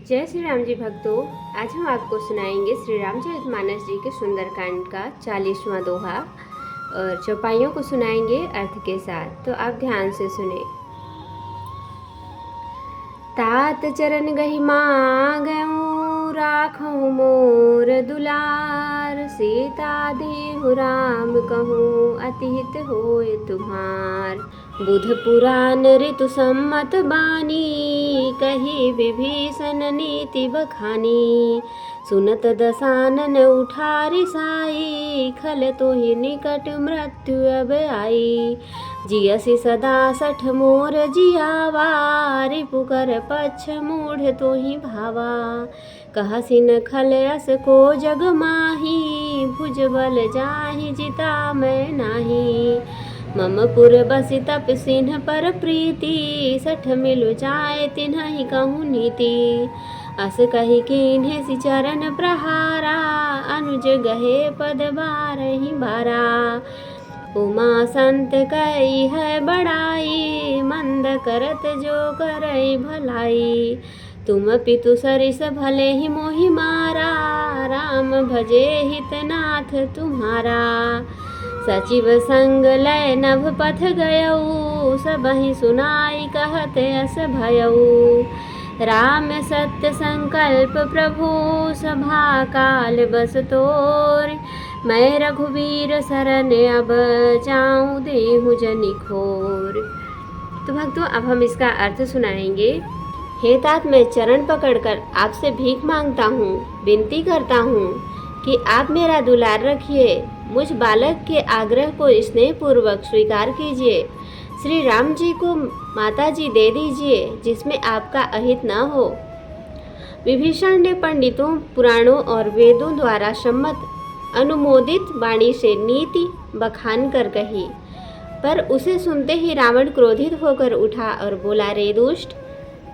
जय श्री राम जी भक्तों। आज हम आपको सुनाएंगे श्री रामचरितमानस जी के सुंदरकांड का 40वां दोहा और चौपाइयों को सुनाएंगे अर्थ के साथ। तो आप ध्यान से सुने। तात चरण गहि मांगऊँ राखऊँ मोर दुलार, सीता देहु राम कहूँ अति हित होय तुम्हार। बुध पुराण ऋतु सम्मत बानी, कही विभीषण नीति बखानी। सुनत दसानन उठारी साई, खल तो ही निकट मृत्यु अब आई। जियसि सदा सठ मोर जियावा, रिपुकर पक्ष मूढ़ तो ही भावा। कहसि न खल अस को जग माही, भुज बल जाहि जिता मैं नाही। मम पुर बसि तप सिन्ह पर प्रीति, सठ मिलु जाय तिन्हि कहूँ नीति। अस कहि कीन्हे सि चरण प्रहारा, अनुज गहे पद बारहि बारा। उमा संत कई है बड़ाई, मंद करत जो करई भलाई। तुम पितु सरिस भले ही मोहि मारा, राम भजे हितनाथ तुम्हारा। सचिव संग लय नभ पथ गयऊ, सबहि सुनाई कहत अस भयऊ। राम सत्य संकल्प प्रभु, सभा काल बस तोर। मैं रघुवीर शरण अब जाऊँ देहु जनि खोर। तो भक्तों अब हम इसका अर्थ सुनाएंगे। हे तात, मैं चरण पकड़कर आपसे भीख मांगता हूँ, विनती करता हूँ कि आप मेरा दुलार रखिए। मुझ बालक के आग्रह को स्नेहपूर्वक स्वीकार कीजिए। श्री राम जी को माता जी दे दीजिए, जिसमें आपका अहित न हो। विभीषण ने पंडितों, पुराणों और वेदों द्वारा सम्मत अनुमोदित वाणी से नीति बखान कर कही, पर उसे सुनते ही रावण क्रोधित होकर उठा और बोला, रे दुष्ट,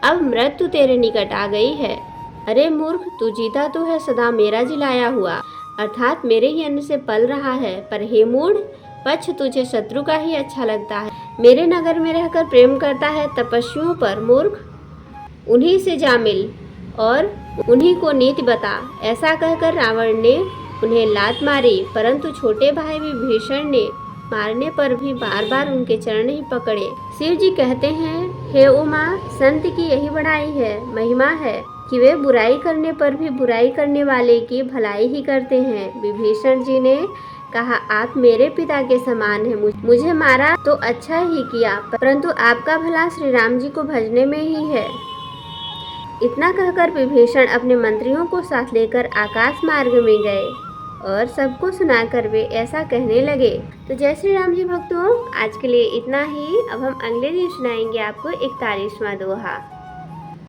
अब मृत्यु तेरे निकट आ गई है। अरे मूर्ख, तू जीता तो है सदा मेरा जिलाया हुआ, अर्थात मेरे ही अन्न से पल रहा है। पर हे मूढ़, पक्ष तुझे शत्रु का ही अच्छा लगता है। मेरे नगर में रहकर प्रेम करता है तपस्वियों पर। मूर्ख, उन्हीं से जा मिल और उन्हीं को नीति बता। ऐसा कहकर रावण ने उन्हें लात मारी, परंतु छोटे भाई विभीषण ने मारने पर भी बार बार उनके चरण ही पकड़े। शिव जी कहते हैं, हे उमा, संत की यही बड़ाई है, महिमा है कि वे बुराई करने पर भी बुराई करने वाले की भलाई ही करते हैं। विभीषण जी ने कहा, आप मेरे पिता के समान हैं, मुझे मारा तो अच्छा ही किया, परंतु आपका भला श्री राम जी को भजने में ही है। इतना कहकर विभीषण अपने मंत्रियों को साथ लेकर आकाश मार्ग में गए और सबको सुनाकर वे ऐसा कहने लगे। तो जय श्री राम जी भक्तों, आज के लिए इतना ही। अब हम अगले दिन सुनाएंगे आपको 41वां दोहा।